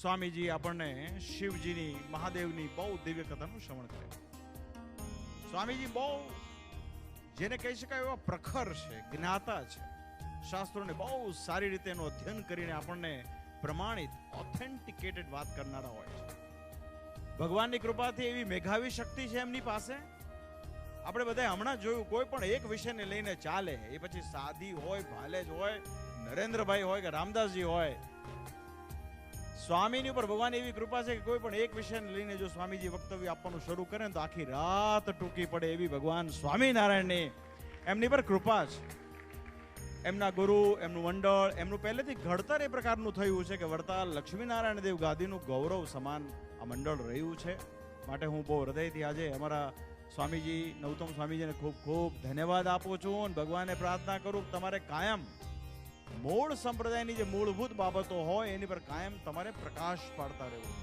સ્વામીજી આપણને શિવજીની મહાદેવની બહુ દિવ્ય કથાનું શ્રવણ કરે. સ્વામીજી બહુ જેને કહી શકાય એવા પ્રખર છે, જ્ઞાતા છે, શાસ્ત્રોને બહુ સારી રીતે એનું અધ્યયન કરીને આપણને પ્રમાણિત ઓથેન્ટિકેટેડ વાત કરનારા હોય છે. ભગવાનની કૃપાથી એવી મેઘાવી શક્તિ છે એમની પાસે. આપણે બધા હમણાં જોયું, કોઈ પણ એક વિષયને લઈને ચાલે, એ પછી સાદી હોય, ભાલેજ હોય, નરેન્દ્રભાઈ હોય કે રામદાસજી હોય, સ્વામીની ઉપર ભગવાન એવી કૃપા છે કે કોઈ પણ એક વિષયને લઈને જો સ્વામીજી વક્તવ્ય આપવાનું શરૂ કરે તો આખી રાત ટૂંકી પડે એવી ભગવાન સ્વામિનારાયણની એમની પર કૃપા છે. એમના ગુરુ, એમનું મંડળ, એમનું પહેલેથી ઘડતર એ પ્રકારનું થયું છે કે વડતાલ લક્ષ્મીનારાયણ દેવ ગાદીનું ગૌરવ સમાન આ મંડળ રહ્યું છે. માટે હું બહુ હૃદયથી આજે અમારા સ્વામીજી, નૌતમ સ્વામીજીને ખૂબ ખૂબ ધન્યવાદ આપું છું અને ભગવાનને પ્રાર્થના કરું કે તમારે કાયમ મૂળ સંપ્રદાયની જે મૂળભૂત બાબતો હોય એની પર કાયમ તમારે પ્રકાશ પાડતા રહેવું.